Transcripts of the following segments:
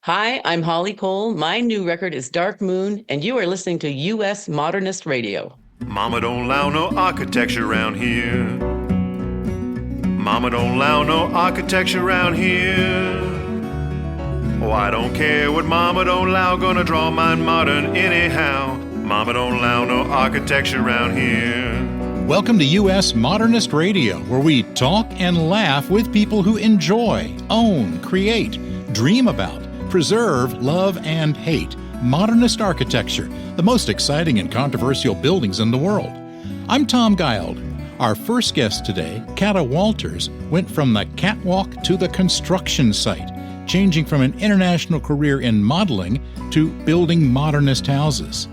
Hi, I'm Holly Cole. My new record is Dark Moon, and you are listening to U.S. Modernist Radio. Mama don't allow no architecture around here. Mama don't allow no architecture around here. Oh, I don't care what Mama don't allow, gonna draw mine modern anyhow. Mama don't allow no architecture around here. Welcome to U.S. Modernist Radio, where we talk and laugh with people who enjoy, own, create, dream about, preserve, love, and hate modernist architecture, the most exciting and controversial buildings in the world. I'm Tom Guild. Our first guest today, Kata Walters, went from the catwalk to the construction site, changing from an international career in modeling to building modernist houses.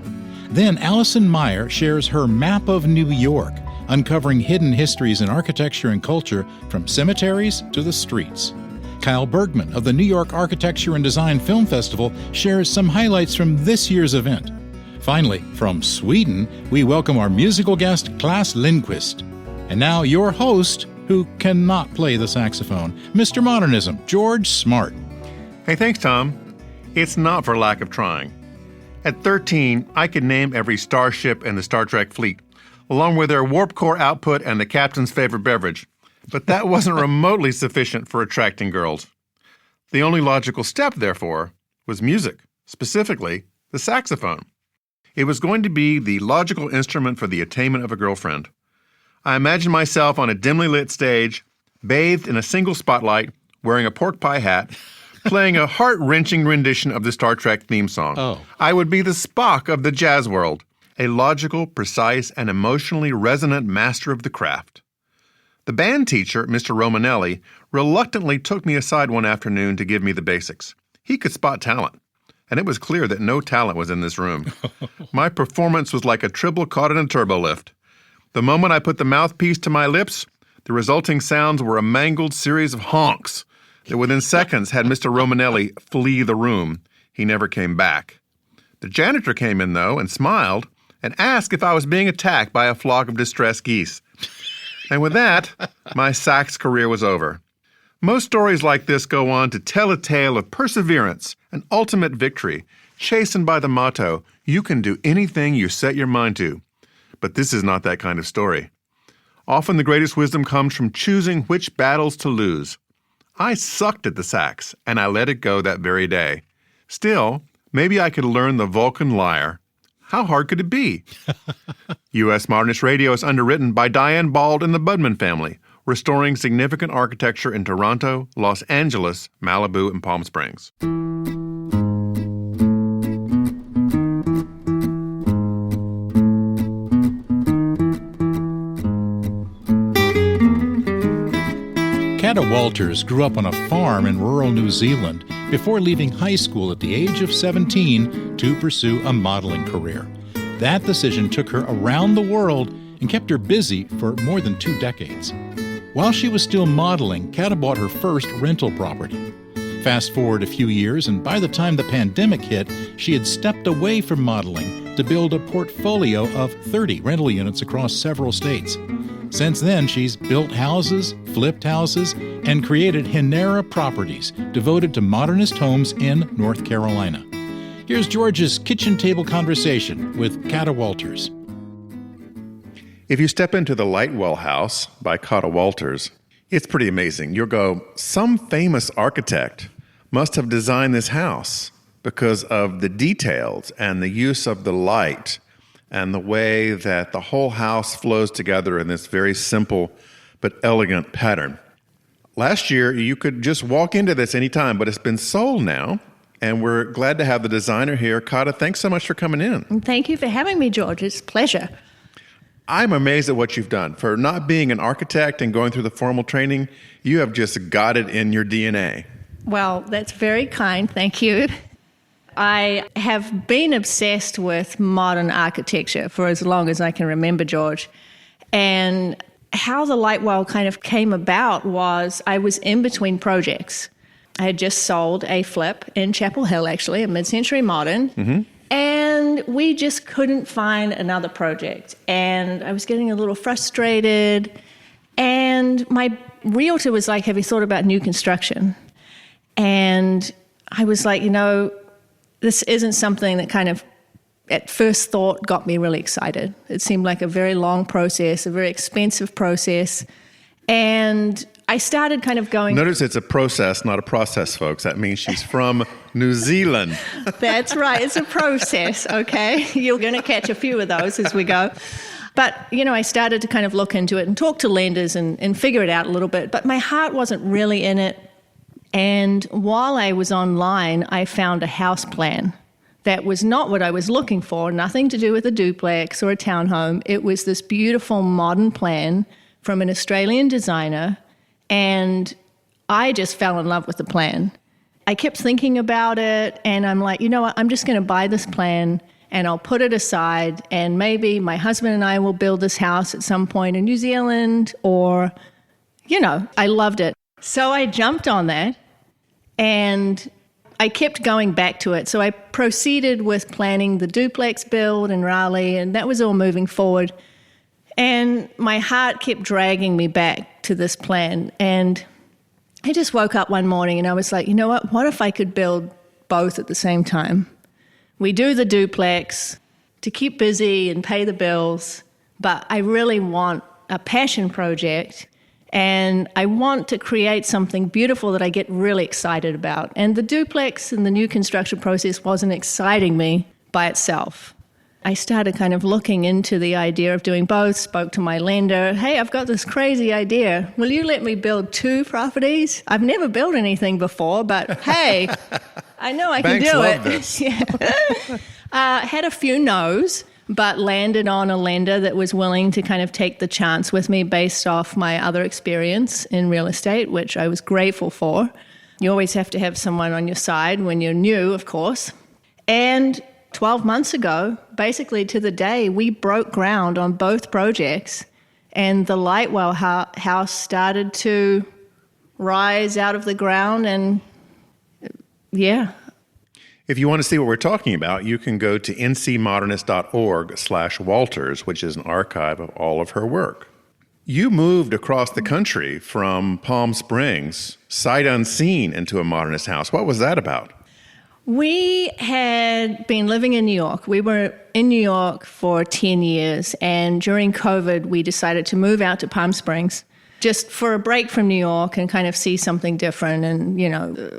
Then Allison Meier shares her map of New York, uncovering hidden histories in architecture and culture from cemeteries to the streets. Kyle Bergman of the New York Architecture and Design Film Festival shares some highlights from this year's event. Finally, from Sweden, we welcome our musical guest, Klas Lindquist. And now your host, who cannot play the saxophone, Mr. Modernism, George Smart. Hey, thanks, Tom. It's not for lack of trying. At 13, I could name every starship in the Star Trek fleet, along with their warp core output and the captain's favorite beverage. But that wasn't remotely sufficient for attracting girls. The only logical step, therefore, was music, specifically the saxophone. It was going to be the logical instrument for the attainment of a girlfriend. I imagined myself on a dimly lit stage, bathed in a single spotlight, wearing a pork pie hat, playing a heart-wrenching rendition of the Star Trek theme song. Oh. I would be the Spock of the jazz world, a logical, precise, and emotionally resonant master of the craft. The band teacher, Mr. Romanelli, reluctantly took me aside one afternoon to give me the basics. He could spot talent, and it was clear that no talent was in this room. My performance was like a triple caught in a turbo lift. The moment I put the mouthpiece to my lips, the resulting sounds were a mangled series of honks that within seconds had Mr. Romanelli flee the room. He never came back. The janitor came in, though, and smiled and asked if I was being attacked by a flock of distressed geese. And with that, my sax career was over. Most stories like this go on to tell a tale of perseverance and ultimate victory, chastened by the motto, you can do anything you set your mind to. But this is not that kind of story. Often the greatest wisdom comes from choosing which battles to lose. I sucked at the sax, and I let it go that very day. Still, maybe I could learn the Vulcan lyre. How hard could it be? U.S. Modernist Radio is underwritten by Diane Bald and the Budman family, restoring significant architecture in Toronto, Los Angeles, Malibu, and Palm Springs. Kata Walters grew up on a farm in rural New Zealand before leaving high school at the age of 17 to pursue a modeling career. That decision took her around the world and kept her busy for more than 2 decades. While she was still modeling, Kata bought her first rental property. Fast forward a few years, and by the time the pandemic hit, she had stepped away from modeling to build a portfolio of 30 rental units across several states. Since then, she's built houses, flipped houses, and created Hinera Properties, devoted to modernist homes in North Carolina. Here's George's kitchen table conversation with Kata Walters. If you step into the Lightwell House by Kata Walters, it's pretty amazing. You'll go, some famous architect must have designed this house because of the details and the use of the light and the way that the whole house flows together in this very simple but elegant pattern. Last year, you could just walk into this anytime, but it's been sold now, and we're glad to have the designer here. Kata, thanks so much for coming in. Thank you for having me, George. It's a pleasure. I'm amazed at what you've done. For not being an architect and going through the formal training, you have just got it in your DNA. Well, that's very kind. Thank you. I have been obsessed with modern architecture for as long as I can remember, George. And how the Lightwell kind of came about was I was in between projects. I had just sold a flip in Chapel Hill, actually, a mid-century modern. Mm-hmm. And we just couldn't find another project. And I was getting a little frustrated. And my realtor was like, have you thought about new construction? And I was like, this isn't something that kind of at first thought got me really excited. It seemed like a very long process, a very expensive process. And I started kind of going... Notice it's a process, not a process, folks. That means she's from New Zealand. That's right. It's a process, okay? You're going to catch a few of those as we go. But, I started to kind of look into it and talk to lenders and figure it out a little bit. But my heart wasn't really in it. And while I was online, I found a house plan that was not what I was looking for, nothing to do with a duplex or a townhome. It was this beautiful modern plan from an Australian designer, and I just fell in love with the plan. I kept thinking about it, and I'm like, you know what, I'm just going to buy this plan, and I'll put it aside, and maybe my husband and I will build this house at some point in New Zealand, or, I loved it. So I jumped on that, and I kept going back to it. So I proceeded with planning the duplex build in Raleigh, and that was all moving forward. And my heart kept dragging me back to this plan. And I just woke up one morning and I was like, you know what if I could build both at the same time? We do the duplex to keep busy and pay the bills, but I really want a passion project, and I want to create something beautiful that I get really excited about. And the duplex and the new construction process wasn't exciting me by itself. I started kind of looking into the idea of doing both, spoke to my lender. Hey, I've got this crazy idea. Will you let me build 2 properties? I've never built anything before, but hey, I know I can do it. This. Had a few no's, but landed on a lender that was willing to kind of take the chance with me based off my other experience in real estate, which I was grateful for. You always have to have someone on your side when you're new, of course. And 12 months ago, basically to the day, we broke ground on both projects, and the Lightwell house started to rise out of the ground, and yeah. If you want to see what we're talking about, you can go to ncmodernist.org/Walters, which is an archive of all of her work. You moved across the country from Palm Springs, sight unseen, into a modernist house. What was that about? We had been living in New York. We were in New York for 10 years, and during COVID, we decided to move out to Palm Springs just for a break from New York and kind of see something different. And,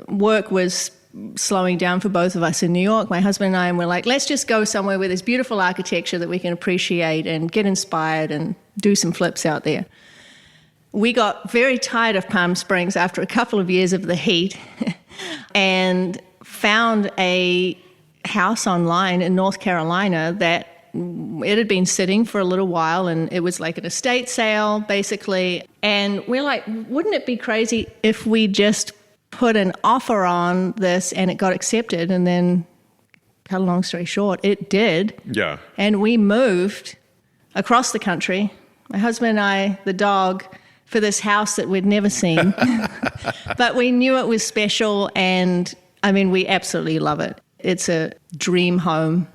work was slowing down for both of us in New York, my husband and I, and we're like, let's just go somewhere where there's beautiful architecture that we can appreciate and get inspired and do some flips out there. We got very tired of Palm Springs after a couple of years of the heat and found a house online in North Carolina that it had been sitting for a little while, and it was like an estate sale, basically. And we're like, wouldn't it be crazy if we just put an offer on this and it got accepted? And then, cut a long story short, it did. Yeah. And we moved across the country, my husband and I, the dog, for this house that we'd never seen. But we knew it was special, and we absolutely love it. It's a dream home,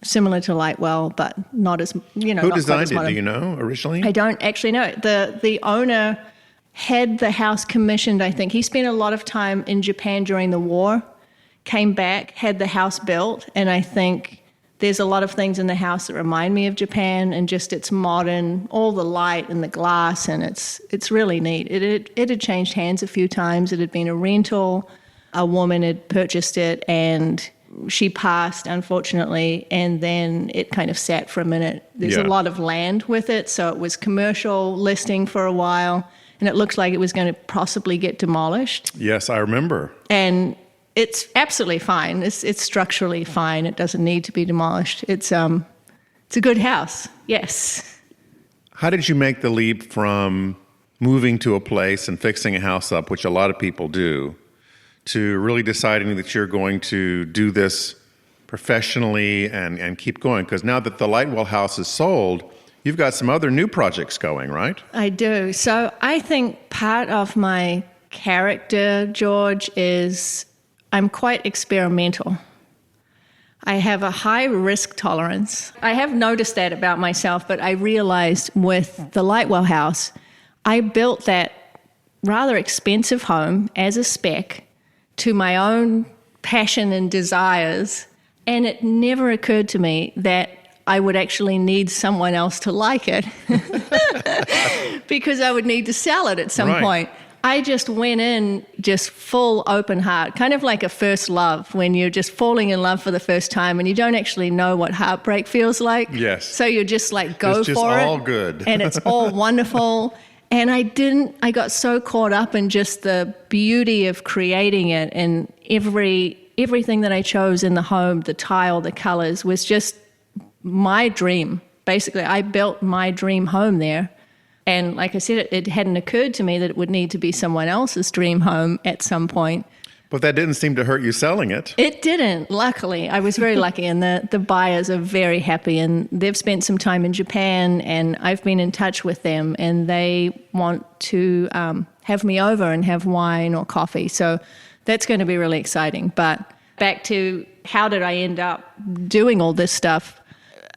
similar to Lightwell, but not as, Who not designed quite as it? Do you know originally? I don't actually know. The owner had the house commissioned, I think. He spent a lot of time in Japan during the war, came back, had the house built, and I think there's a lot of things in the house that remind me of Japan, and just it's modern, all the light and the glass, and it's really neat. It had changed hands a few times. It had been a rental. A woman had purchased it, and she passed, unfortunately, and then it kind of sat for a minute. There's a lot of land with it, so it was commercial listing for a while, and it looked like it was going to possibly get demolished. Yes, I remember. And it's absolutely fine. It's structurally fine. It doesn't need to be demolished. It's a good house, yes. How did you make the leap from moving to a place and fixing a house up, which a lot of people do, to really deciding that you're going to do this professionally and keep going? Because now that the Lightwell house is sold, you've got some other new projects going, right? I do. So I think part of my character, George, is I'm quite experimental. I have a high risk tolerance. I have noticed that about myself, but I realized with the Lightwell house, I built that rather expensive home as a spec to my own passion and desires. And it never occurred to me that I would actually need someone else to like it because I would need to sell it at some point. I just went in just full open heart, kind of like a first love when you're just falling in love for the first time and you don't actually know what heartbreak feels like. Yes. So you're just like, go for it. It's just all good. And it's all wonderful. And I got so caught up in just the beauty of creating it, and everything that I chose in the home, the tile, the colors, was just my dream. Basically, I built my dream home there. And like I said, it hadn't occurred to me that it would need to be someone else's dream home at some point. But that didn't seem to hurt you selling it. It didn't, luckily. I was very lucky, and the buyers are very happy, and they've spent some time in Japan, and I've been in touch with them, and they want to have me over and have wine or coffee. So that's going to be really exciting. But back to how did I end up doing all this stuff?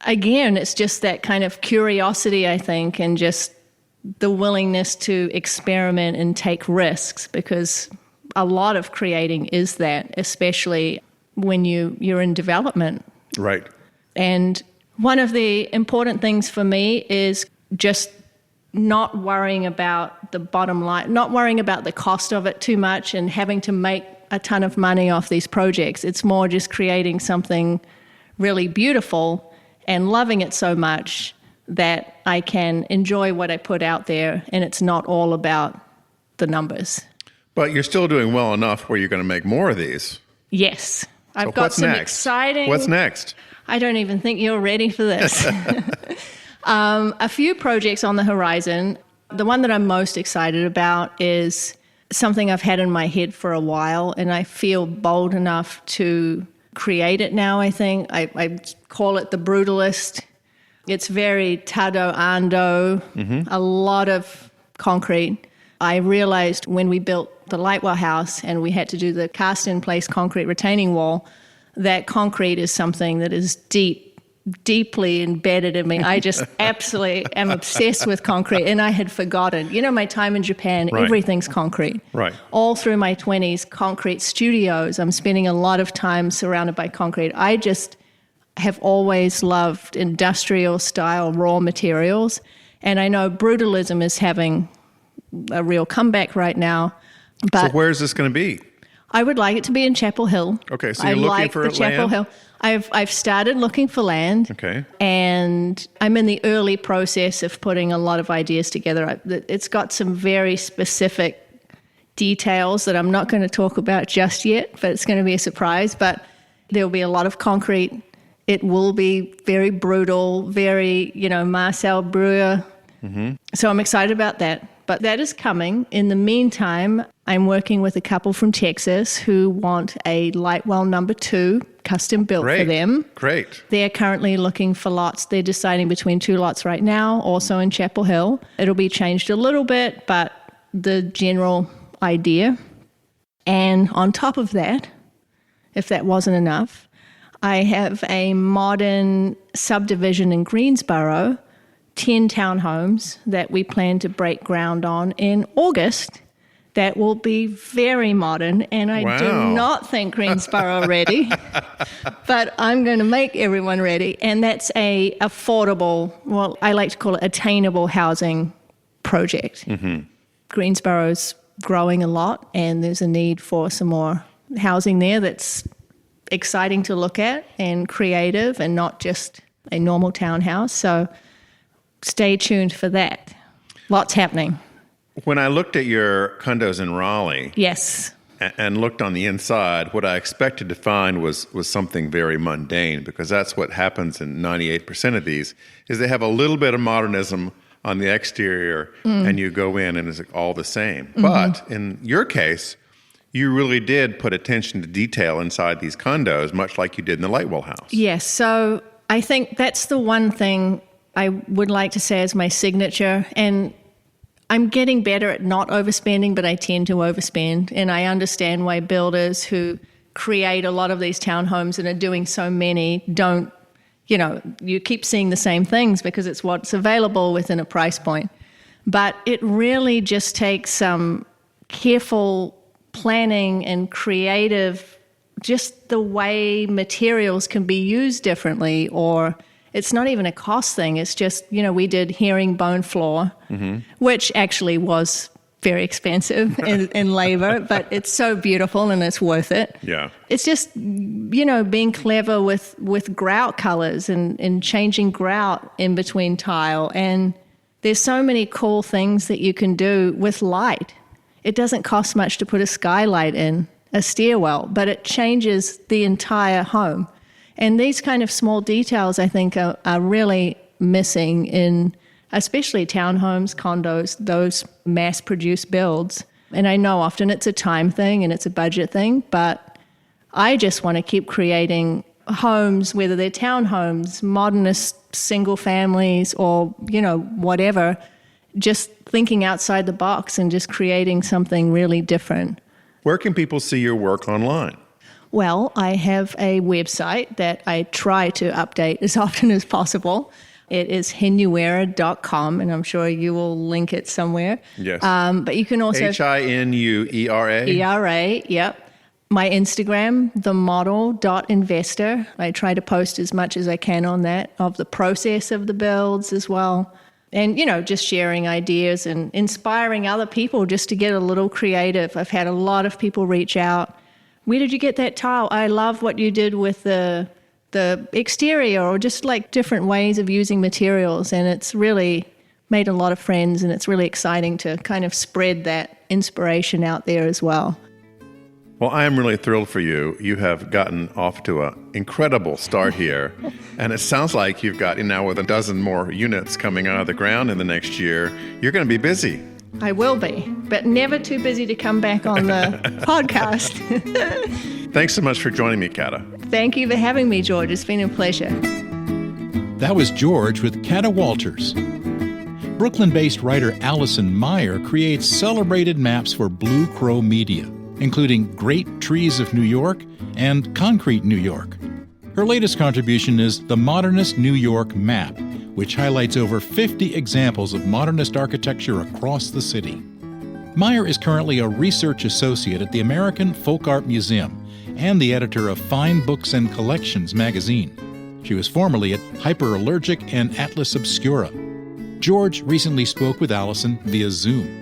Again, it's just that kind of curiosity, I think, and just the willingness to experiment and take risks, because a lot of creating is that, especially when you're in development. Right. And one of the important things for me is just not worrying about the bottom line, not worrying about the cost of it too much and having to make a ton of money off these projects. It's more just creating something really beautiful and loving it so much that I can enjoy what I put out there, and it's not all about the numbers. But you're still doing well enough where you're going to make more of these. Yes. I've got what's some next? exciting... What's next? I don't even think you're ready for this. A few projects on the horizon. The one that I'm most excited about is something I've had in my head for a while, and I feel bold enough to create it now, I think. I call it the Brutalist. It's very Tado Ando, a lot of concrete. I realized when we built the Lightwell house and we had to do the cast-in-place concrete retaining wall, that concrete is something that is deeply embedded in me. I just absolutely am obsessed with concrete, and I had forgotten. You know, my time in Japan, everything's concrete. Right. All through my 20s, concrete studios. I'm spending a lot of time surrounded by concrete. I just have always loved industrial-style raw materials, and I know brutalism is having a real comeback right now. But so where's this going to be? I would like it to be in Chapel Hill. Okay, so you're looking for land? Chapel Hill. I've started looking for land. Okay. And I'm in the early process of putting a lot of ideas together. It's got some very specific details that I'm not going to talk about just yet, but it's going to be a surprise. But there'll be a lot of concrete. It will be very brutal, very, Marcel Breuer. So I'm excited about that. But that is coming. In the meantime, I'm working with a couple from Texas who want a Lightwell number 2 custom built for them. Great. They're currently looking for lots. They're deciding between 2 lots right now, also in Chapel Hill. It'll be changed a little bit, but the general idea. And on top of that, if that wasn't enough, I have a modern subdivision in Greensboro, 10 townhomes that we plan to break ground on in August. That will be very modern, and I do not think Greensboro ready, but I'm going to make everyone ready. And that's a affordable, well, I like to call it attainable housing project. Greensboro's growing a lot, and there's a need for some more housing there that's exciting to look at and creative and not just a normal townhouse. So stay tuned for that. Lots happening. When I looked at your condos in Raleigh, yes, and looked on the inside, what I expected to find was something very mundane, because that's what happens in 98% of these, is they have a little bit of modernism on the exterior, and you go in and it's all the same. But in your case, you really did put attention to detail inside these condos, much like you did in the Lightwell house. Yes, so I think that's the one thing I would like to say as my signature, and I'm getting better at not overspending, but I tend to overspend, and I understand why builders who create a lot of these townhomes and are doing so many don't, you keep seeing the same things because it's what's available within a price point. But it really just takes some careful planning and creative, just the way materials can be used differently, or it's not even a cost thing. It's just, we did herringbone floor, which actually was very expensive in labor, but it's so beautiful and it's worth it. Yeah. It's just, being clever with grout colors and changing grout in between tile. And there's so many cool things that you can do with light. It doesn't cost much to put a skylight in a stairwell, but it changes the entire home. And these kind of small details, I think, are really missing in especially townhomes, condos, those mass-produced builds. And I know often it's a time thing and it's a budget thing, but I just want to keep creating homes, whether they're townhomes, modernist single families, or, whatever, just thinking outside the box and just creating something really different. Where can people see your work online? Well, I have a website that I try to update as often as possible. It is hinuera.com, and I'm sure you will link it somewhere. Yes. But you can also... Hinuera? ERA, yep. My Instagram, themodel.investor. I try to post as much as I can on that, of the process of the builds as well. And, just sharing ideas and inspiring other people just to get a little creative. I've had a lot of people reach out. Where did you get that tile? I love what you did with the exterior, or just like different ways of using materials. And it's really made a lot of friends, and it's really exciting to kind of spread that inspiration out there as well. Well, I am really thrilled for you. You have gotten off to an incredible start here. And it sounds like you've got, now with a dozen more units coming out of the ground in the next year, you're going to be busy. I will be, but never too busy to come back on the podcast. Thanks so much for joining me, Kata. Thank you for having me, George. It's been a pleasure. That was George with Kata Walters. Brooklyn-based writer Allison Meier creates celebrated maps for Blue Crow Media, including Great Trees of New York and Concrete New York. Her latest contribution is the Modernist New York Map, which highlights over 50 examples of modernist architecture across the city. Meier is currently a research associate at the American Folk Art Museum and the editor of Fine Books and Collections magazine. She was formerly at Hyperallergic and Atlas Obscura. George recently spoke with Allison via Zoom.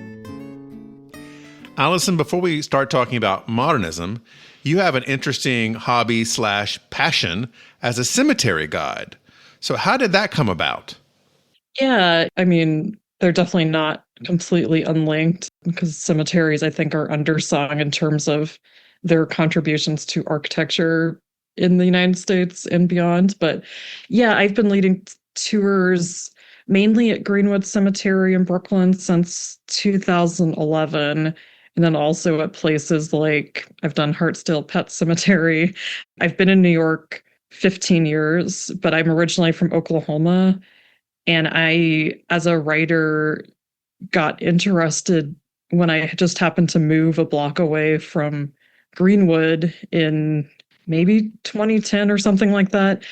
Alison, before we start talking about modernism, you have an interesting hobby/passion as a cemetery guide. So how did that come about? Yeah, they're definitely not completely unlinked, because cemeteries, I think, are undersung in terms of their contributions to architecture in the United States and beyond. But yeah, I've been leading tours mainly at Greenwood Cemetery in Brooklyn since 2011. And then also at places like, I've done Hartsdale Pet Cemetery. I've been in New York 15 years, but I'm originally from Oklahoma. And I, as a writer, got interested when I just happened to move a block away from Greenwood in maybe 2010 or something like that.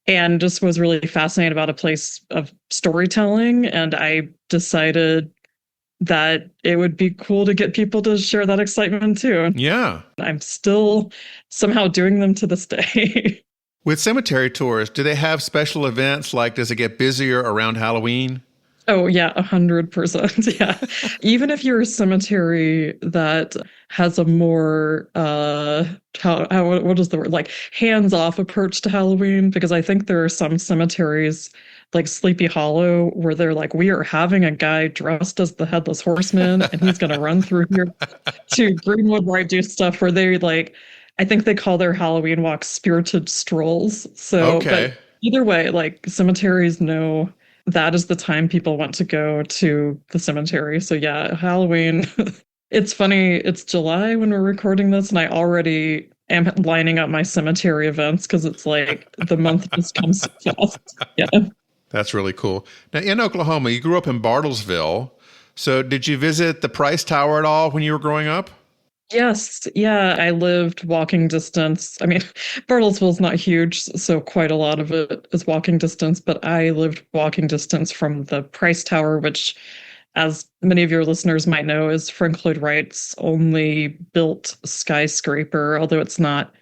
And just was really fascinated about a place of storytelling. And I decided that it would be cool to get people to share that excitement too. Yeah. I'm still somehow doing them to this day. With cemetery tours, do they have special events? Like, does it get busier around Halloween? Oh, yeah, 100%. Yeah. Even if you're a cemetery that has a more, what is the word? Like, hands-off approach to Halloween, because I think there are some cemeteries like Sleepy Hollow where they're like, we are having a guy dressed as the Headless Horseman and he's going to run through here, to Greenwood where I do stuff where they like, I think they call their Halloween walks spirited strolls. So, okay. But either way, like, cemeteries know that is the time people want to go to the cemetery. So yeah, Halloween. It's funny, it's July when we're recording this, and I already am lining up my cemetery events because it's like the month just comes fast. Yeah. That's really cool. Now, in Oklahoma, you grew up in Bartlesville. So did you visit the Price Tower at all when you were growing up? Yes. Yeah. I lived walking distance. Bartlesville's not huge, so quite a lot of it is walking distance, but I lived walking distance from the Price Tower, which as many of your listeners might know, is Frank Lloyd Wright's only built skyscraper, although it's not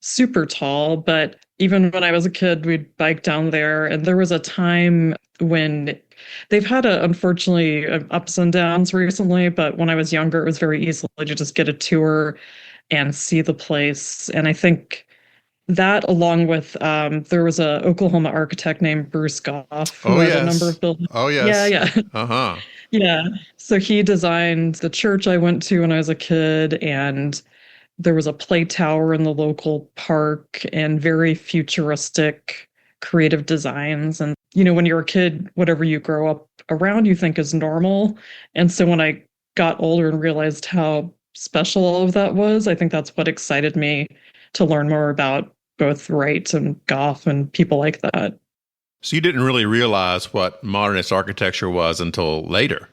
super tall. But even when I was a kid, we'd bike down there. And there was a time when they've had, unfortunately, ups and downs recently. But when I was younger, it was very easy to just get a tour and see the place. And I think that, along with there was a Oklahoma architect named Bruce Goff who had a number of buildings. Oh, yes. Yeah. Uh-huh. Yeah. So he designed the church I went to when I was a kid, and there was a play tower in the local park and very futuristic creative designs. And, when you're a kid, whatever you grow up around, you think is normal. And so when I got older and realized how special all of that was, I think that's what excited me to learn more about both Wright and Goff and people like that. So you didn't really realize what modernist architecture was until later.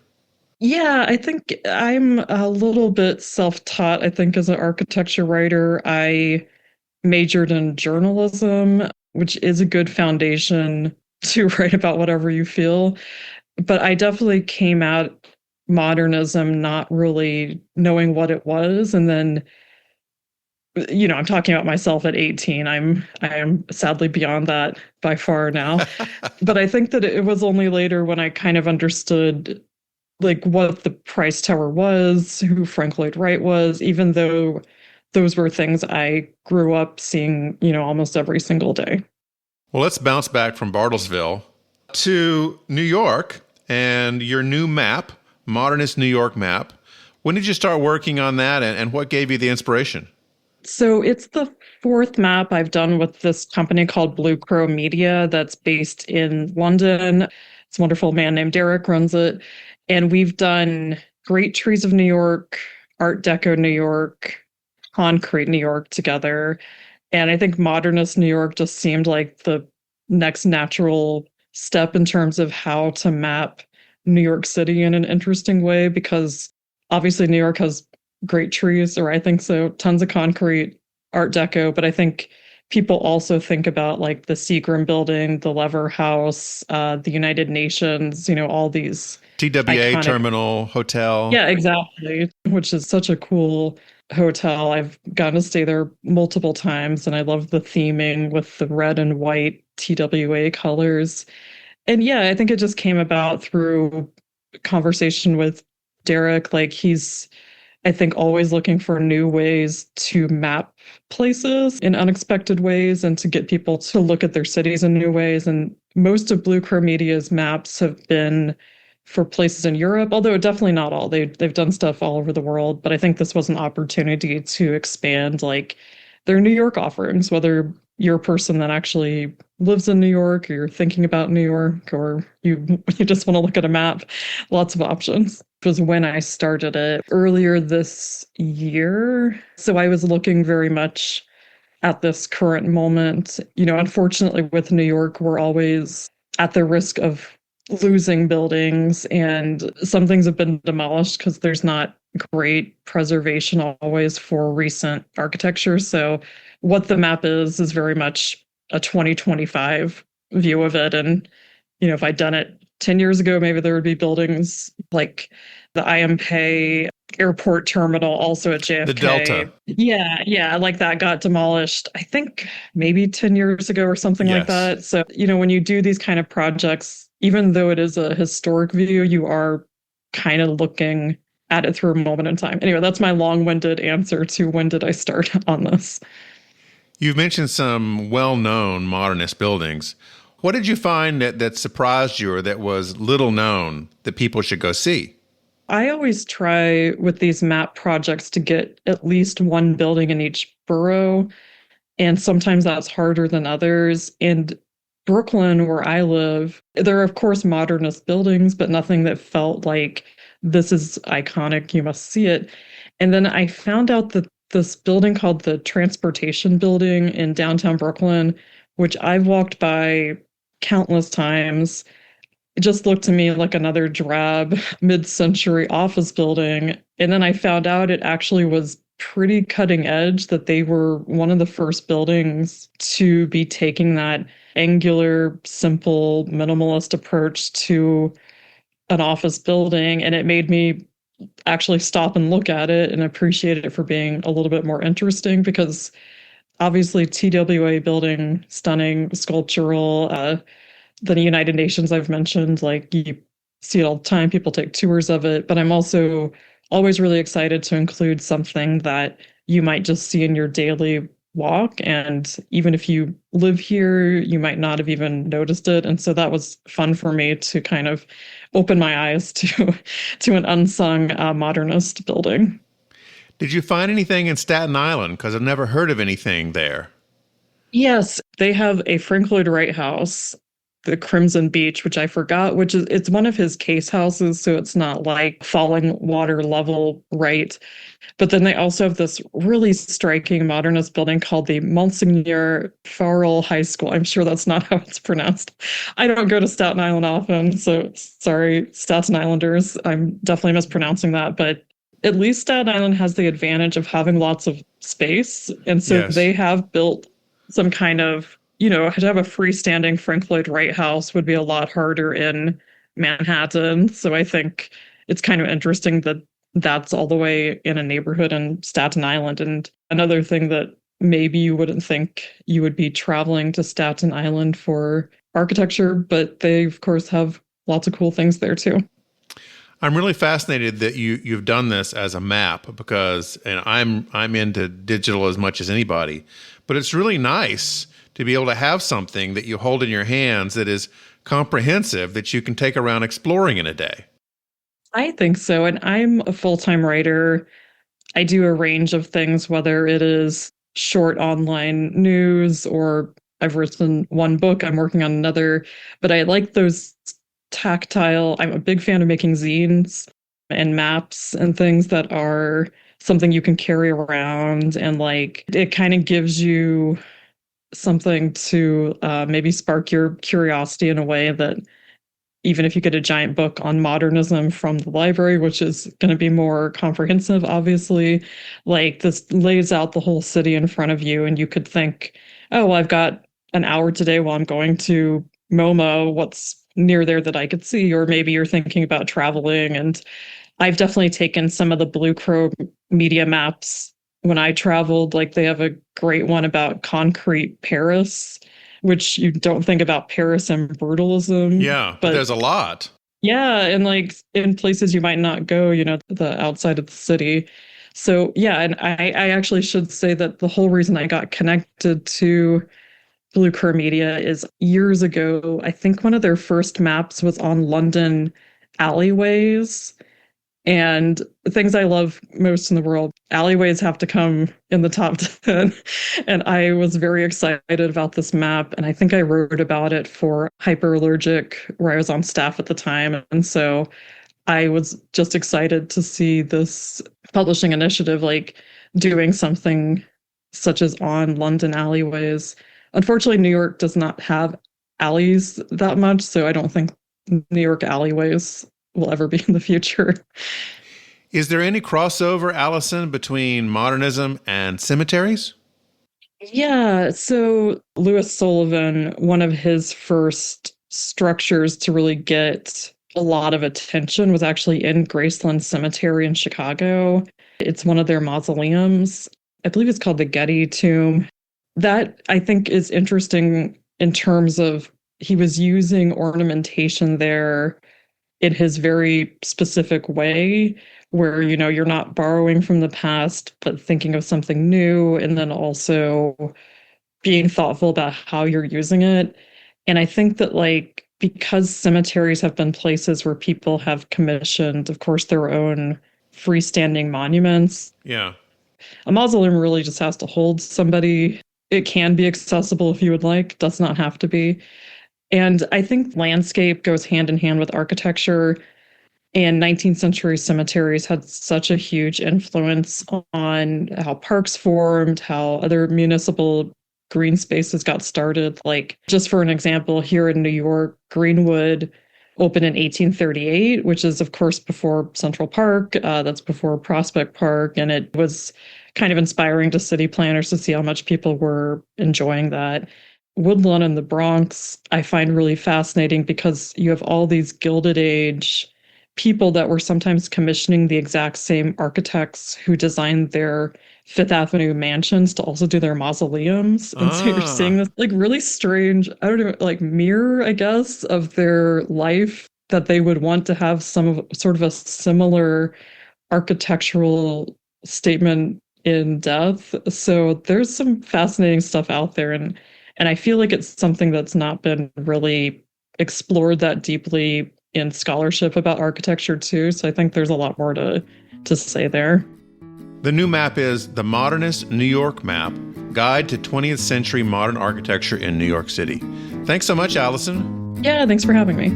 Yeah, I think I'm a little bit self-taught. I think as an architecture writer, I majored in journalism, which is a good foundation to write about whatever you feel. But I definitely came at modernism not really knowing what it was. And then, I'm talking about myself at 18. I am sadly beyond that by far now. But I think that it was only later when I kind of understood like what the Price Tower was, who Frank Lloyd Wright was, even though those were things I grew up seeing, almost every single day. Well, let's bounce back from Bartlesville to New York and your new map, Modernist New York map. When did you start working on that, and what gave you the inspiration? So it's the fourth map I've done with this company called Blue Crow Media that's based in London. It's a wonderful man named Derek runs it. And we've done Great Trees of New York, Art Deco New York, Concrete New York together. And I think Modernist New York just seemed like the next natural step in terms of how to map New York City in an interesting way, because obviously New York has great trees, or I think so, tons of concrete, Art Deco, but I think people also think about like the Seagram Building, the Lever House, the United Nations, all these TWA iconic Terminal Hotel. Yeah, exactly, which is such a cool hotel. I've gotten to stay there multiple times, and I love the theming with the red and white TWA colors. And yeah, I think it just came about through conversation with Derek. Like he's, I think, always looking for new ways to map places in unexpected ways and to get people to look at their cities in new ways. And most of Blue Crow Media's maps have been for places in Europe, although definitely not all. They've done stuff all over the world, but I think this was an opportunity to expand like their New York offerings, whether you're a person that actually lives in New York, or you're thinking about New York, or you just want to look at a map. Lots of options. It was when I started it earlier this year. So I was looking very much at this current moment. Unfortunately with New York, we're always at the risk of losing buildings, and some things have been demolished because there's not great preservation always for recent architecture. So what the map is very much a 2025 view of it. And, if I'd done it 10 years ago, maybe there would be buildings like the IMP airport terminal, also at JFK. The Delta. Yeah, like that got demolished, I think maybe 10 years ago or something like that. So, when you do these kind of projects, even though it is a historic view, you are kind of looking at it through a moment in time. Anyway, that's my long-winded answer to when did I start on this. You've mentioned some well-known modernist buildings. What did you find that surprised you, or that was little known that people should go see? I always try with these map projects to get at least one building in each borough, and sometimes that's harder than others. And Brooklyn, where I live, there are, of course, modernist buildings, but nothing that felt like this is iconic, you must see it. And then I found out that this building called the Transportation Building in downtown Brooklyn, which I've walked by countless times, it just looked to me like another drab mid-century office building. And then I found out it actually was pretty cutting edge, that they were one of the first buildings to be taking that angular, simple, minimalist approach to an office building, and it made me actually stop and look at it and appreciate it for being a little bit more interesting, because obviously TWA building, stunning, sculptural, the United Nations I've mentioned, like you see it all the time, people take tours of it, but I'm also always really excited to include something that you might just see in your daily walk, and even if you live here, you might not have even noticed it. And so that was fun for me to kind of open my eyes to to an unsung modernist building. Did you find anything in Staten Island? Because I've never heard of anything there. Yes, they have a Frank Lloyd Wright house, the Crimson Beach, which I forgot, which is it's one of his case houses, so it's not like falling water level right. But then they also have this really striking modernist building called the Monsignor Farrell High School. I'm sure that's not how it's pronounced. I don't go to Staten Island often, so sorry, Staten Islanders. I'm definitely mispronouncing that, but at least Staten Island has the advantage of having lots of space. And so Yes. they have built some kind of, to have a freestanding Frank Lloyd Wright house would be a lot harder in Manhattan. So I think it's kind of interesting that that's all the way in a neighborhood in Staten Island. And another thing that maybe you wouldn't think you would be traveling to Staten Island for architecture, but they, of course, have lots of cool things there too. I'm really fascinated that you've done this as a map, because and I'm into digital as much as anybody, but it's really nice to be able to have something that you hold in your hands that is comprehensive, that you can take around exploring in a day. I think so. And I'm a full-time writer. I do a range of things, whether it is short online news or I've written one book, I'm working on another, but I like those tactile. I'm a big fan of making zines and maps and things that are something you can carry around, and like it kind of gives you something to maybe spark your curiosity in a way that even if you get a giant book on modernism from the library, which is going to be more comprehensive, obviously, like this lays out the whole city in front of you, and you could think, oh, well, I've got an hour today while I'm going to MoMA, what's near there that I could see? Or maybe you're thinking about traveling. And I've definitely taken some of the Blue Crow media maps when I traveled. Like they have a great one about concrete Paris, which you don't think about Paris and brutalism. Yeah, but there's a lot. Yeah, and like in places you might not go, the outside of the city. So yeah, and I actually should say that the whole reason I got connected to Blue Crow Media is years ago, I think one of their first maps was on London alleyways. And the things I love most in the world, alleyways have to come in the top 10. And I was very excited about this map. And I think I wrote about it for Hyperallergic, where I was on staff at the time. And so I was just excited to see this publishing initiative, like doing something such as on London alleyways. Unfortunately, New York does not have alleys that much. So I don't think New York alleyways will ever be in the future. Is there any crossover, Allison, between modernism and cemeteries? Yeah, so Louis Sullivan, one of his first structures to really get a lot of attention was actually in Graceland Cemetery in Chicago. It's one of their mausoleums. I believe it's called the Getty Tomb. That, I think, is interesting in terms of he was using ornamentation there in his very specific way, where, you're not borrowing from the past, but thinking of something new, and then also being thoughtful about how you're using it. And I think that, like, because cemeteries have been places where people have commissioned, of course, their own freestanding monuments. Yeah. A mausoleum really just has to hold somebody. It can be accessible if you would like, does not have to be. And I think landscape goes hand in hand with architecture. And 19th century cemeteries had such a huge influence on how parks formed, how other municipal green spaces got started. Like, just for an example, here in New York, Greenwood opened in 1838, which is, of course, before Central Park. That's before Prospect Park. And it was kind of inspiring to city planners to see how much people were enjoying that. Woodlawn in the Bronx, I find really fascinating because you have all these Gilded Age people that were sometimes commissioning the exact same architects who designed their Fifth Avenue mansions to also do their mausoleums. And so you're seeing this like really strange, I don't know, like mirror, I guess, of their life that they would want to have sort of a similar architectural statement in death. So there's some fascinating stuff out there. And I feel like it's something that's not been really explored that deeply in scholarship about architecture too. So I think there's a lot more to say there. The new map is the Modernist New York Map, Guide to 20th Century Modern Architecture in New York City. Thanks so much, Allison. Yeah, thanks for having me.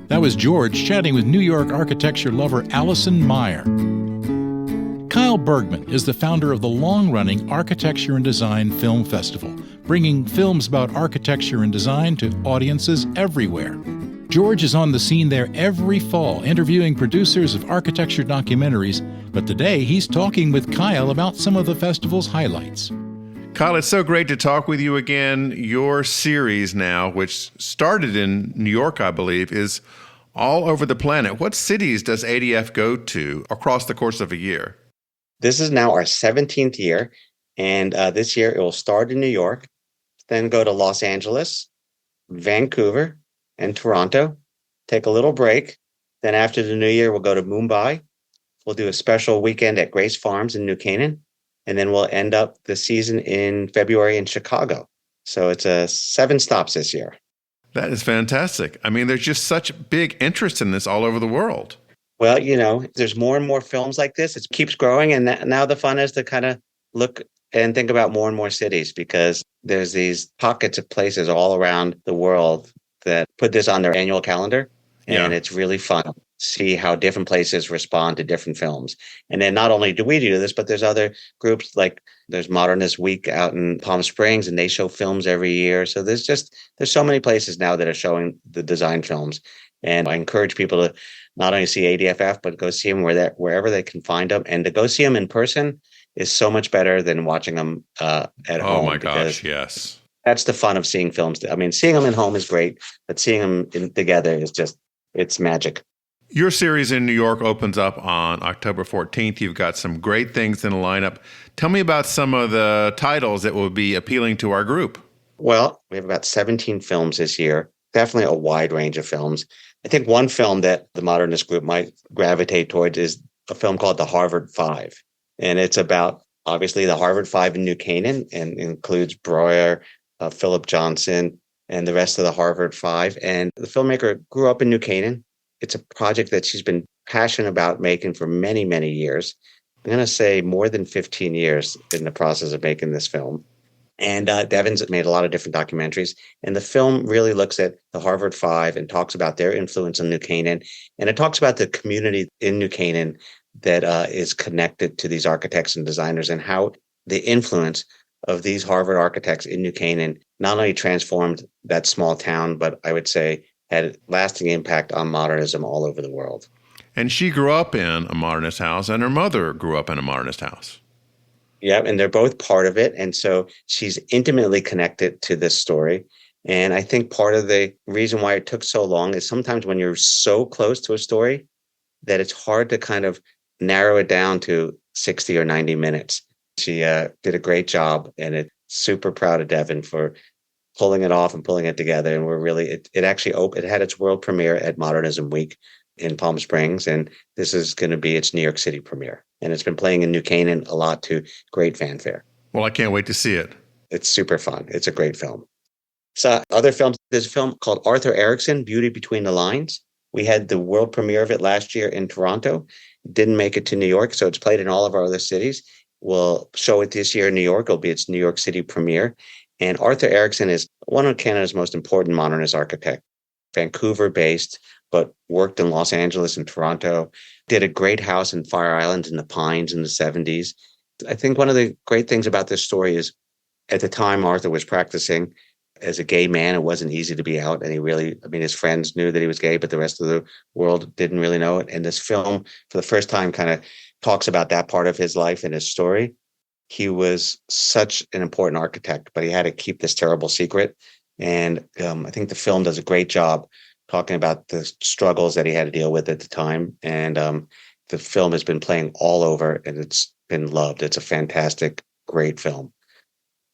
That was George chatting with New York architecture lover Allison Meier. Kyle Bergman is the founder of the long-running Architecture and Design Film Festival, bringing films about architecture and design to audiences everywhere. George is on the scene there every fall, interviewing producers of architecture documentaries, but today he's talking with Kyle about some of the festival's highlights. Kyle, it's so great to talk with you again. Your series now, which started in New York, I believe, is all over the planet. What cities does ADF go to across the course of a year? This is now our 17th year, and this year it will start in New York, then go to Los Angeles, Vancouver, and Toronto, take a little break. Then after the new year, we'll go to Mumbai. We'll do a special weekend at Grace Farms in New Canaan, and then we'll end up the season in February in Chicago. So it's 7 stops this year. That is fantastic. I mean, there's just such big interest in this all over the world. Well, there's more and more films like this. It keeps growing, and now the fun is to kind of look and think about more and more cities, because there's these pockets of places all around the world that put this on their annual calendar, and It's really fun to see how different places respond to different films. And then not only do we do this, but there's other groups, like there's Modernist Week out in Palm Springs, and they show films every year. So there's so many places now that are showing the design films. And I encourage people to not only see ADFF, but go see them wherever they can find them. And to go see them in person is so much better than watching them at home. Oh my gosh, yes. That's the fun of seeing films. I mean, seeing them at home is great, but seeing them together is it's magic. Your series in New York opens up on October 14th. You've got some great things in the lineup. Tell me about some of the titles that will be appealing to our group. Well, we have about 17 films this year, definitely a wide range of films. I think one film that the Modernist group might gravitate towards is a film called The Harvard Five. And it's about, obviously, the Harvard Five in New Canaan, and includes Breuer, Philip Johnson, and the rest of the Harvard Five. And the filmmaker grew up in New Canaan. It's a project that she's been passionate about making for many, many years. I'm going to say more than 15 years in the process of making this film. And Devin's made a lot of different documentaries. And the film really looks at the Harvard Five and talks about their influence on New Canaan. And it talks about the community in New Canaan that is connected to these architects and designers, and how the influence of these Harvard architects in New Canaan not only transformed that small town, but I would say had lasting impact on modernism all over the world. And she grew up in a modernist house, and her mother grew up in a modernist house. Yeah, and they're both part of it. And so she's intimately connected to this story. And I think part of the reason why it took so long is sometimes when you're so close to a story that it's hard to kind of narrow it down to 60 or 90 minutes. She did a great job, and it's super proud of Devin for pulling it off and pulling it together. And we're really, it had its world premiere at Modernism Week in Palm Springs, and this is going to be its New York City premiere. And it's been playing in New Canaan a lot to great fanfare. Well, I can't wait to see it. It's super fun. It's a great film. So other films, there's a film called Arthur Erickson, Beauty Between the Lines. We had the world premiere of it last year in Toronto. It didn't make it to New York, so it's played in all of our other cities. We'll show it this year in New York. It'll be its New York City premiere. And Arthur Erickson is one of Canada's most important modernist architects, Vancouver-based, but worked in Los Angeles and Toronto, did a great house in Fire Island in the Pines in the 70s. I think one of the great things about this story is at the time Arthur was practicing as a gay man, it wasn't easy to be out. And his friends knew that he was gay, but the rest of the world didn't really know it. And this film, for the first time, kind of talks about that part of his life and his story. He was such an important architect, but he had to keep this terrible secret. And I think the film does a great job talking about the struggles that he had to deal with at the time. And the film has been playing all over, and it's been loved. It's a fantastic, great film.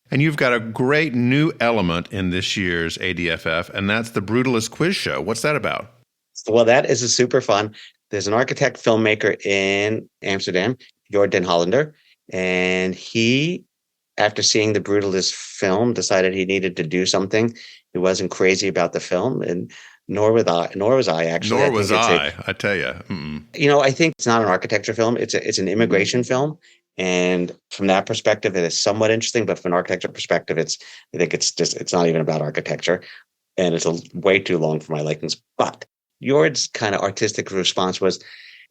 And you've got a great new element in this year's ADFF, and that's the Brutalist Quiz Show. What's that about? Well, that is a super fun. There's an architect filmmaker in Amsterdam, Jord den Hollander, and he, after seeing the Brutalist film, decided he needed to do something. He wasn't crazy about the film, and nor was I actually. Nor was I tell you. I think it's not an architecture film. It's an immigration film. And from that perspective, it is somewhat interesting. But from an architecture perspective, I think it's not even about architecture. And it's way too long for my likings. But Jord's kind of artistic response was,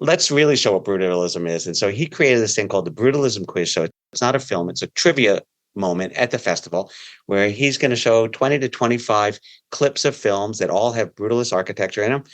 let's really show what brutalism is. And so he created this thing called the Brutalism Quiz Show. It's not a film. It's a trivia moment at the festival where he's going to show 20 to 25 clips of films that all have brutalist architecture in them.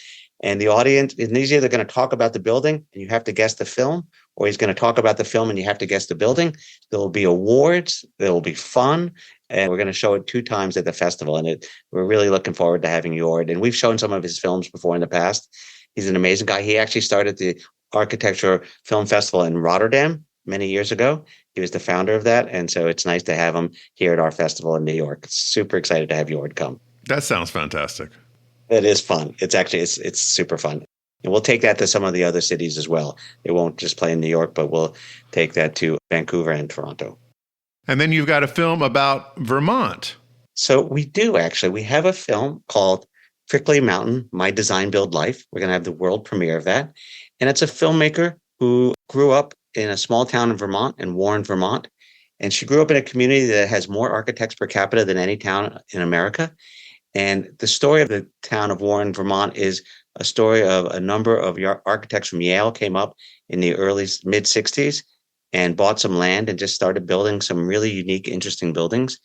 And the audience, and he's either going to talk about the building and you have to guess the film, or he's going to talk about the film and you have to guess the building. There will be awards. There will be fun. And we're going to show it 2 times at the festival. And we're really looking forward to having Jord. And we've shown some of his films before in the past. He's an amazing guy. He actually started the Architecture Film Festival in Rotterdam many years ago. He was the founder of that. And so it's nice to have him here at our festival in New York. Super excited to have Jord come. That sounds fantastic. It is fun. It's super fun. And we'll take that to some of the other cities as well. It won't just play in New York, but we'll take that to Vancouver and Toronto. And then you've got a film about Vermont. So we do, actually. We have a film called Prickly Mountain, My Design Build Life. We're going to have the world premiere of that. And it's a filmmaker who grew up in a small town in Vermont, in Warren, Vermont. And she grew up in a community that has more architects per capita than any town in America. And the story of the town of Warren, Vermont is a story of a number of architects from Yale came up in the mid-60s and bought some land and just started building some really unique, interesting buildings.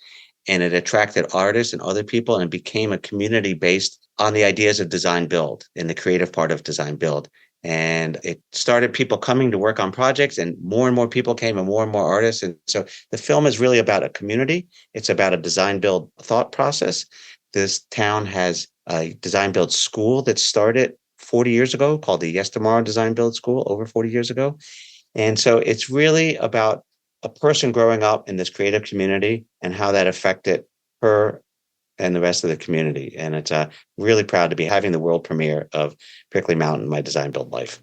And it attracted artists and other people and became a community based on the ideas of design build and the creative part of design build. And it started people coming to work on projects, and more people came and more artists. And so the film is really about a community. It's about a design build thought process. This town has a design build school that started 40 years ago called the Yes Tomorrow Design Build School, over 40 years ago. And so it's really about a person growing up in this creative community and how that affected her and the rest of the community. And it's really proud to be having the world premiere of Prickly Mountain, My Design Build Life.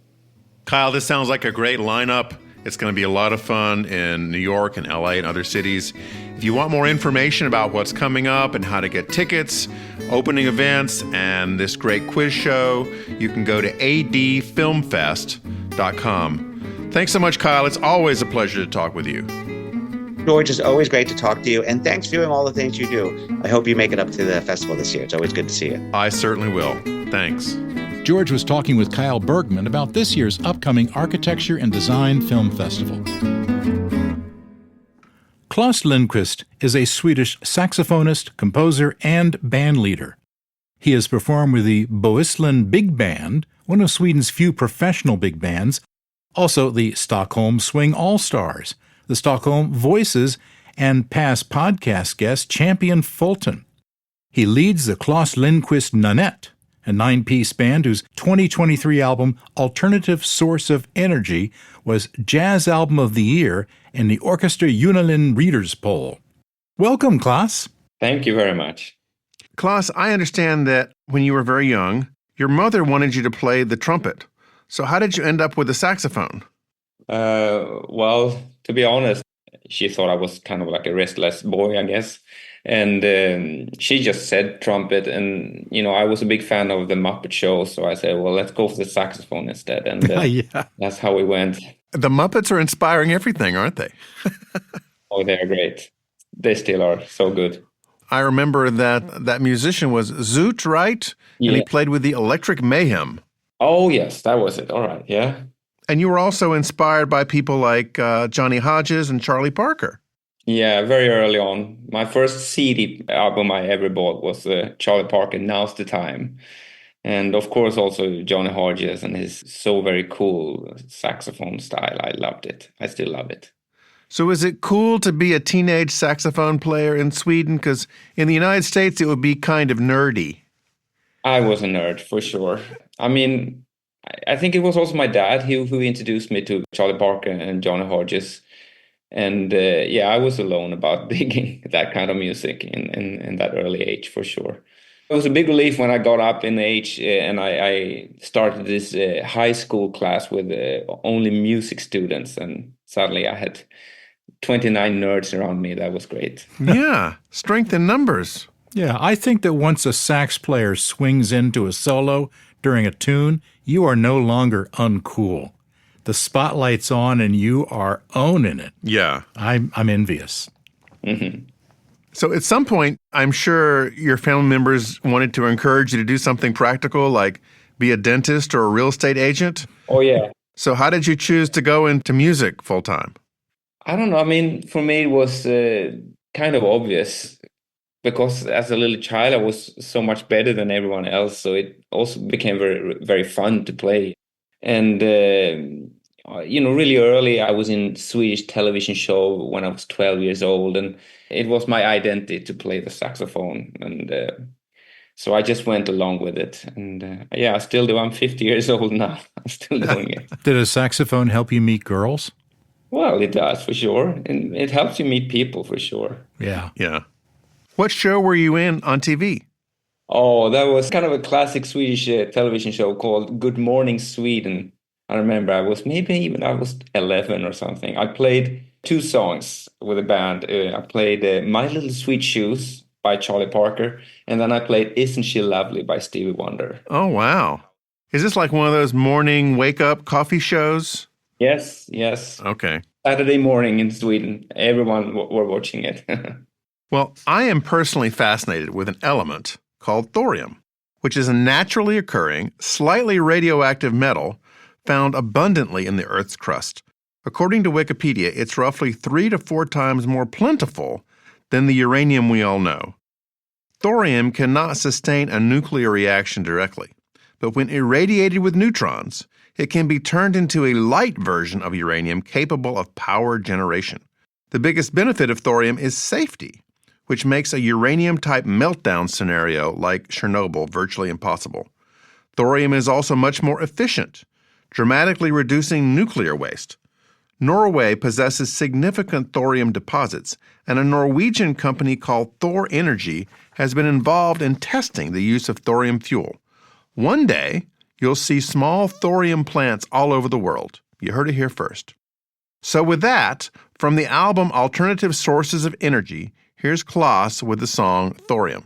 Kyle, this sounds like a great lineup. It's going to be a lot of fun in New York and LA and other cities. If you want more information about what's coming up and how to get tickets, opening events, and this great quiz show, you can go to adfilmfest.com. Thanks so much, Kyle. It's always a pleasure to talk with you. George, it's always great to talk to you, and thanks for doing all the things you do. I hope you make it up to the festival this year. It's always good to see you. I certainly will. Thanks. George was talking with Kyle Bergman about this year's upcoming Architecture and Design Film Festival. Klas Lindquist is a Swedish saxophonist, composer, and band leader. He has performed with the Bohuslän Big Band, one of Sweden's few professional big bands, also the Stockholm Swing All-Stars, the Stockholm Voices, and past podcast guest Champion Fulton. He leads the Klas Lindquist Nanette, a 9-piece band whose 2023 album Alternative Source of Energy was Jazz Album of the Year in the Orchestra Unilin Readers Poll. Welcome, Klas. Thank you very much. Klas, I understand that when you were very young, your mother wanted you to play the trumpet. So how did you end up with the saxophone? Well, to be honest, she thought I was kind of like a restless boy, I guess. And she just said trumpet. And, I was a big fan of the Muppet Show. So I said, well, let's go for the saxophone instead. And yeah. That's how we went. The Muppets are inspiring everything, aren't they? Oh, they're great. They still are so good. I remember that musician was Zoot, right? Yeah. And he played with the Electric Mayhem. Oh, yes, that was it. All right, yeah. And you were also inspired by people like Johnny Hodges and Charlie Parker. Yeah, very early on. My first CD album I ever bought was Charlie Parker, Now's the Time. And of course also Johnny Hodges and his so very cool saxophone style. I loved it. I still love it. So is it cool to be a teenage saxophone player in Sweden? Because in the United States it would be kind of nerdy. I was a nerd for sure. I mean, I think it was also my dad who introduced me to Charlie Parker and Johnny Hodges. And yeah, I was alone about digging that kind of music in that early age for sure. It was a big relief when I got up in age and I started this high school class with only music students. And suddenly I had 29 nerds around me. That was great. Yeah, strength in numbers. Yeah, I think that once a sax player swings into a solo during a tune, you are no longer uncool. The spotlight's on and you are owning it. Yeah. I'm envious. Mm-hmm. So at some point, I'm sure your family members wanted to encourage you to do something practical, like be a dentist or a real estate agent. Oh, yeah. So how did you choose to go into music full time? I don't know. I mean, for me, it was kind of obvious because as a little child, I was so much better than everyone else. So it also became very, very fun to play. And, really early, I was in Swedish television show when I was 12 years old. And it was my identity to play the saxophone. And so I just went along with it. And yeah, I still do. I'm 50 years old now. I'm still doing it. Did a saxophone help you meet girls? Well, it does for sure. And it helps you meet people for sure. Yeah. Yeah. What show were you in on TV? Oh, that was kind of a classic Swedish television show called Good Morning Sweden. I remember I was 11 or something. I played 2 songs with a band. I played My Little Sweet Shoes by Charlie Parker, and then I played Isn't She Lovely by Stevie Wonder. Oh, wow. Is this like one of those morning wake-up coffee shows? Yes. Okay. Saturday morning in Sweden. Everyone were watching it. Well, I am personally fascinated with an element called thorium, which is a naturally occurring, slightly radioactive metal found abundantly in the Earth's crust. According to Wikipedia, it's roughly 3 to 4 times more plentiful than the uranium we all know. Thorium cannot sustain a nuclear reaction directly, but when irradiated with neutrons, it can be turned into a light version of uranium capable of power generation. The biggest benefit of thorium is safety, which makes a uranium-type meltdown scenario like Chernobyl virtually impossible. Thorium is also much more efficient, dramatically reducing nuclear waste. Norway possesses significant thorium deposits, and a Norwegian company called Thor Energy has been involved in testing the use of thorium fuel. One day, you'll see small thorium plants all over the world. You heard it here first. So with that, from the album Alternative Sources of Energy, here's Klas with the song Thorium.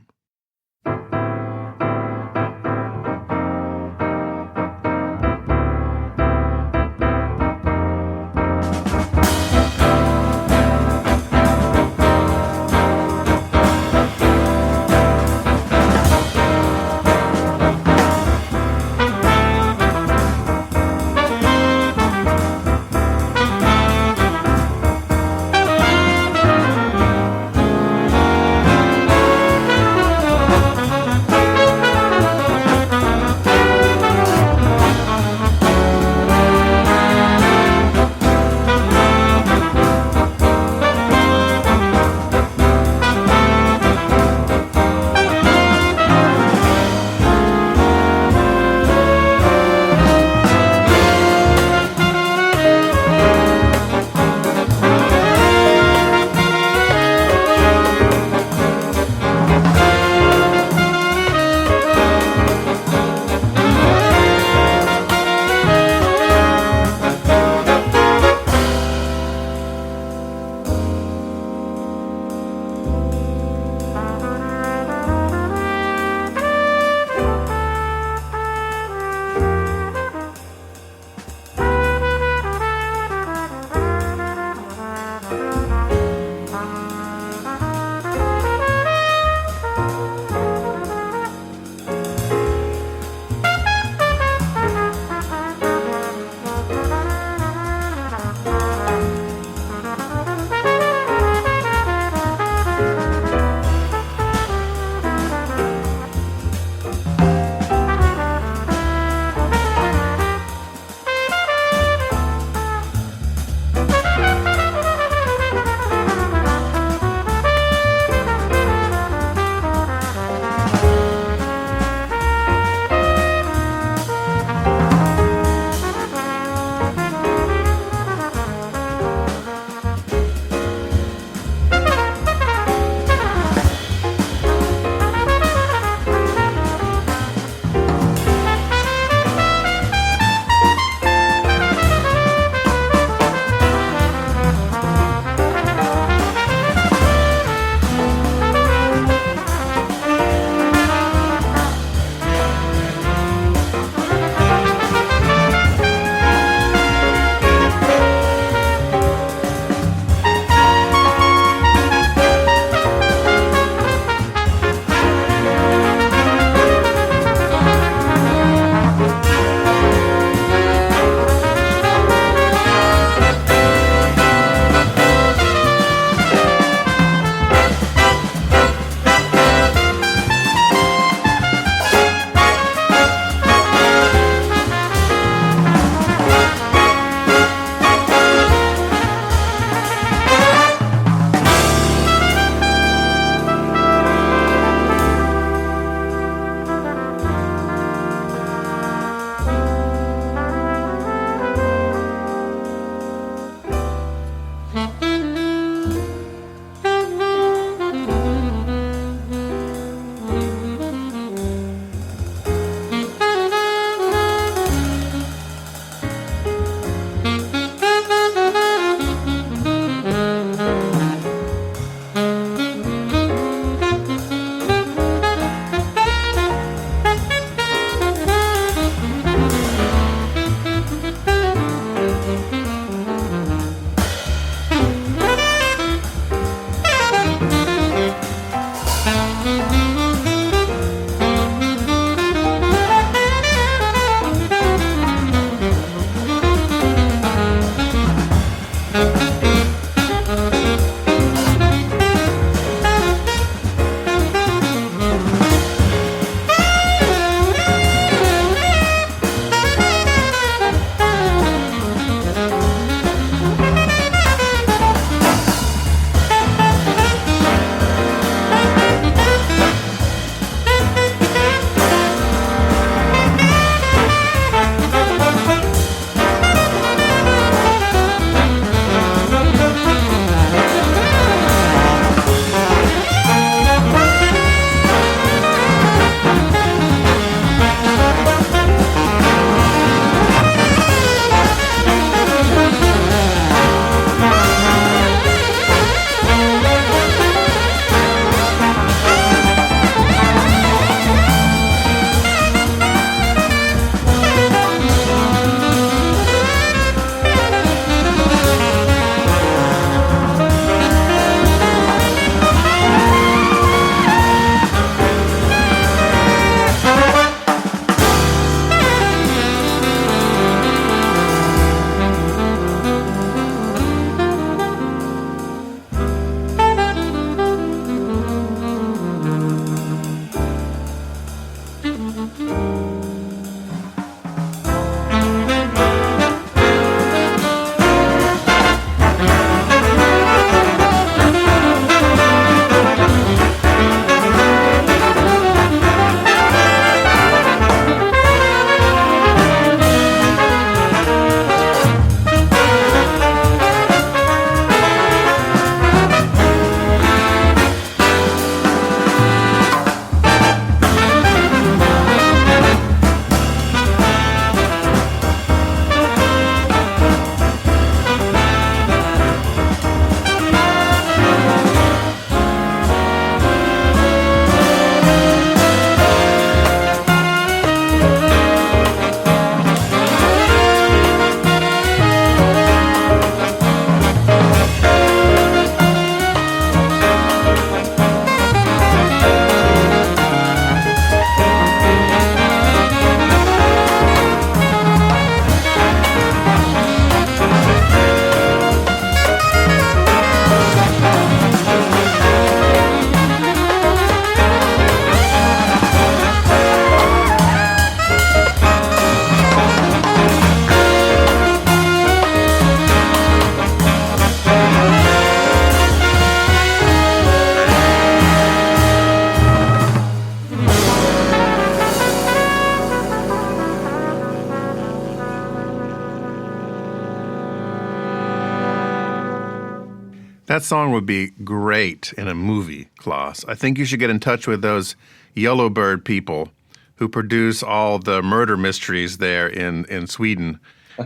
That song would be great in a movie, Klas. I think you should get in touch with those Yellowbird people who produce all the murder mysteries there in Sweden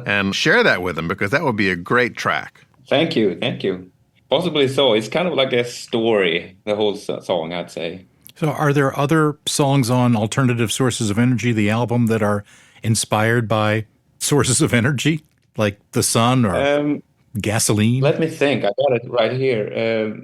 and share that with them, because that would be a great track. Thank you. Possibly so. It's kind of like a story, the whole song, I'd say. So are there other songs on Alternative Sources of Energy, the album, that are inspired by sources of energy, like the sun or gasoline? Let me think. I got it right here.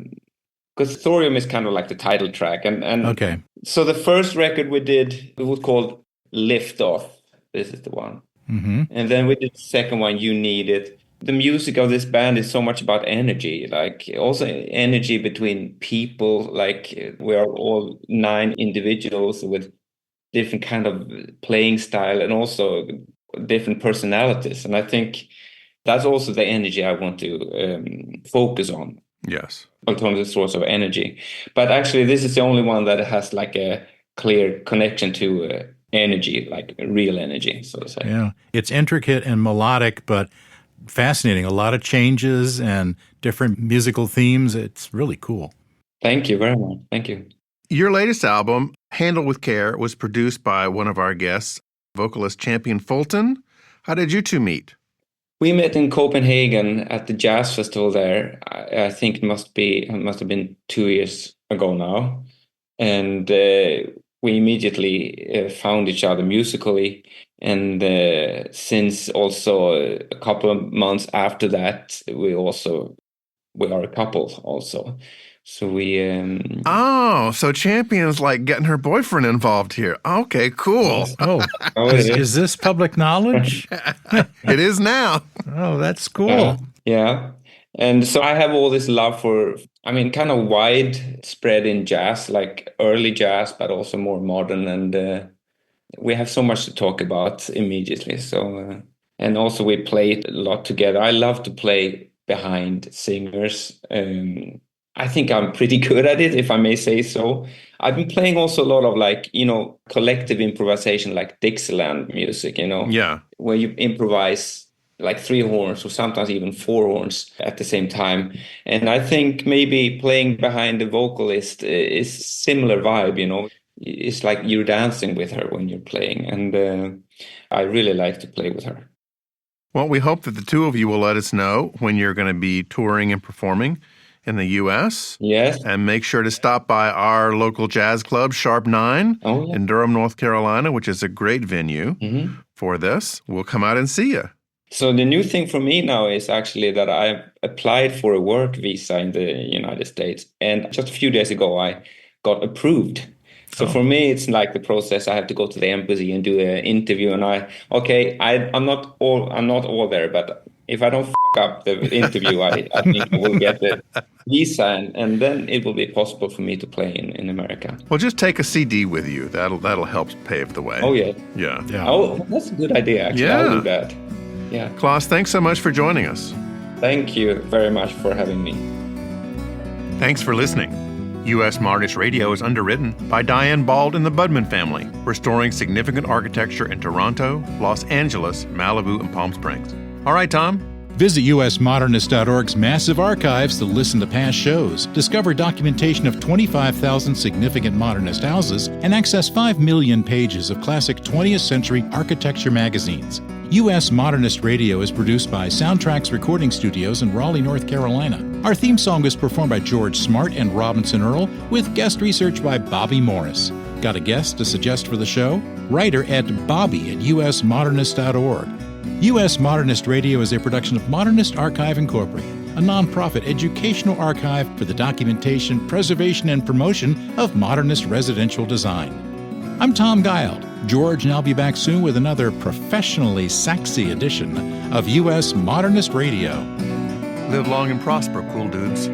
Because Thorium is kind of like the title track. And okay. So the first record we did, it was called Lift Off. This is the one. Mm-hmm. And then we did the second one, You Need It. The music of this band is so much about energy, like also energy between people. Like we are all 9 individuals with different kind of playing style and also different personalities. And I think that's also the energy I want to focus on. Yes. Alternative source of energy. But actually, this is the only one that has like a clear connection to energy, like real energy, so to say. Yeah. It's intricate and melodic, but fascinating. A lot of changes and different musical themes. It's really cool. Thank you very much. Thank you. Your latest album, Handle with Care, was produced by one of our guests, vocalist Champion Fulton. How did you two meet? We met in Copenhagen at the jazz festival there. I think it must have been 2 years ago now. And we immediately found each other musically. And since also a couple of months after that, we are a couple also. So we... so Champion's like getting her boyfriend involved here. Okay, cool. Oh, is this public knowledge? It is now. Oh, that's cool. Yeah. And so I have all this love for, kind of widespread in jazz, like early jazz, but also more modern. And we have so much to talk about immediately. So, and also we play a lot together. I love to play behind singers. I think I'm pretty good at it, if I may say so. I've been playing also a lot of collective improvisation, like Dixieland music, Yeah. where you improvise like 3 horns or sometimes even 4 horns at the same time. And I think maybe playing behind the vocalist is similar vibe, It's like you're dancing with her when you're playing. And I really like to play with her. Well, we hope that the two of you will let us know when you're going to be touring and performing in the U.S. Yes. And make sure to stop by our local jazz club, Sharp 9, in Durham, North Carolina, which is a great venue for this. We'll come out and see you. So the new thing for me now is actually that I applied for a work visa in the United States. And just a few days ago, I got approved. So for me, it's like the process. I have to go to the embassy and do an interview. And I'm not all there, but if I don't up the interview, I think I will get the visa, and then it will be possible for me to play in America. Well, just take a CD with you. That'll help pave the way. Oh, yeah. Yeah. Oh, that's a good idea, actually. Yeah. I'll do that. Yeah. Klas, thanks so much for joining us. Thank you very much for having me. Thanks for listening. U.S. Modernist Radio is underwritten by Diane Bald and the Budman family, restoring significant architecture in Toronto, Los Angeles, Malibu, and Palm Springs. All right, Tom. Visit usmodernist.org's massive archives to listen to past shows, discover documentation of 25,000 significant modernist houses, and access 5 million pages of classic 20th century architecture magazines. U.S. Modernist Radio is produced by Soundtracks Recording Studios in Raleigh, North Carolina. Our theme song was performed by George Smart and Robinson Earl, with guest research by Bobby Morris. Got a guest to suggest for the show? Write her at bobby@usmodernist.org. U.S. Modernist Radio is a production of Modernist Archive Incorporated, a nonprofit educational archive for the documentation, preservation, and promotion of modernist residential design. I'm Tom Guild. George and I'll be back soon with another professionally sexy edition of U.S. Modernist Radio. Live long and prosper, cool dudes.